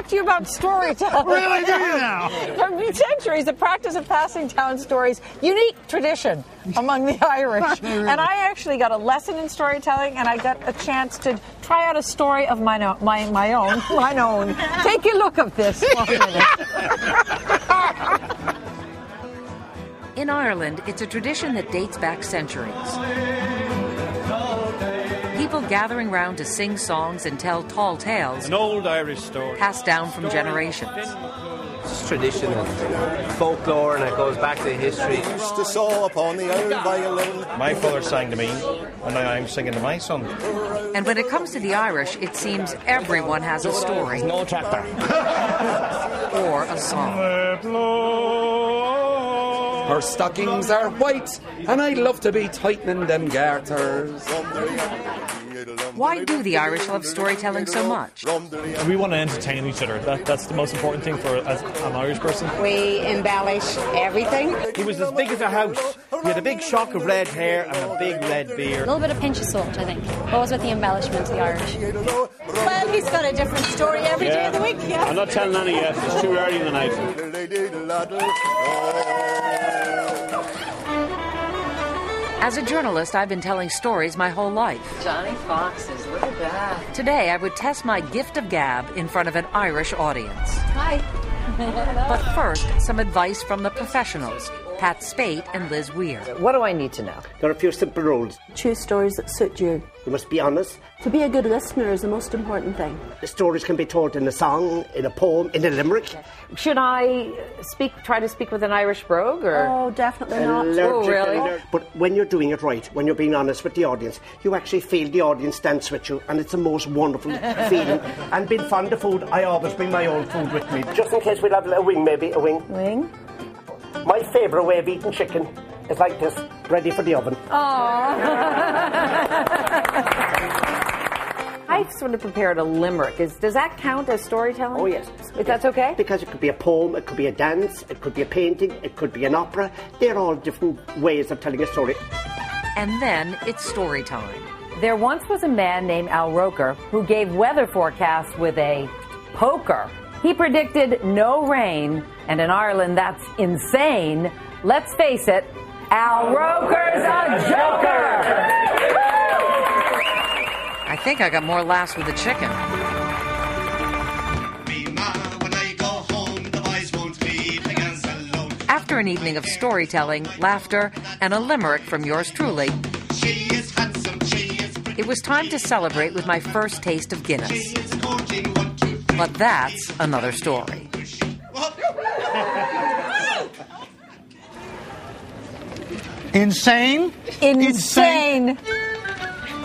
talk to you about storytelling. Really, do you now? For centuries, the practice of passing down stories, unique tradition among the Irish. And I actually got a lesson in storytelling, and I got a chance to try out a story of my own. Take a look at this for a minute. In Ireland, it's a tradition that dates back centuries. People gathering round to sing songs and tell tall tales. An old Irish story. Passed down from generations. It's tradition and folklore, and it goes back to history. The saw upon the old violin. My father sang to me, and now I'm singing to my son. And when it comes to the Irish, it seems everyone has a story. No tractor. Or a song. Her stockings are white, and I love to be tightening them garters. Why do the Irish love storytelling so much? We want to entertain each other. That's the most important thing for an Irish person. We embellish everything. He was as big as a house. He had a big shock of red hair and a big red beard. A little bit of pinch of salt, I think. Always with the embellishment, the Irish. Well, he's got a different story every day of the week. Yeah. I'm not telling any yet. It's too early in the night. As a journalist, I've been telling stories my whole life. Johnny Foxes, look at that. Today, I would test my gift of gab in front of an Irish audience. Hi. But first, some advice from the professionals, Pat Spate and Liz Weir. What do I need to know? There are a few simple rules. Choose stories that suit you. You must be honest. To be a good listener is the most important thing. The stories can be told in a song, in a poem, in a limerick. Should I try to speak with an Irish brogue, or? Oh, definitely not. Oh, really? But when you're doing it right, when you're being honest with the audience, you actually feel the audience dance with you, and it's the most wonderful feeling. And being fond of food, I always bring my own food with me. Just in case we'll have a wing, maybe, a wing. Wing? My favourite way of eating chicken is like this, ready for the oven. I've sort of prepared a limerick. Does that count as storytelling? Oh, yes. If that's okay? Because it could be a poem, it could be a dance, it could be a painting, it could be an opera. They're all different ways of telling a story. And then it's story time. There once was a man named Al Roker who gave weather forecasts with a poker. He predicted no rain, and in Ireland that's insane. Let's face it, Al Roker's a joker! I think I got more laughs with the chicken. After an evening of storytelling, laughter, and a limerick from yours truly, it was time to celebrate with my first taste of Guinness. But that's another story. Insane? Insane.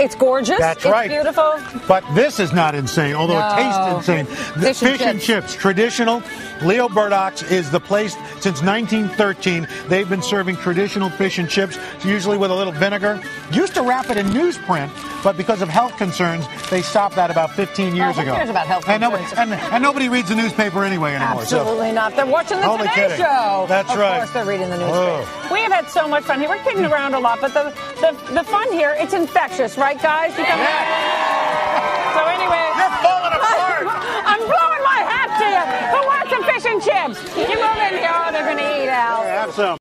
It's gorgeous. That's right. It's beautiful. But this is not insane, although it tastes insane. The fish and chips, traditional. Leo Burdock's is the place since 1913. They've been serving traditional fish and chips, usually with a little vinegar. Used to wrap it in newsprint, but because of health concerns, they stopped that about 15 years ago. Who cares about health concerns? And nobody reads the newspaper anyway anymore. Absolutely not. They're watching the Today Show. That's right. Of course they're reading the newspaper. We have had so much fun here. We're kidding around a lot, but the fun here, it's infectious, right, guys? You come back. So anyway. You're falling apart. I'm blowing my hat to you. Who wants some fish and chips? You move in here. Oh, they're going to eat, Al. Have some.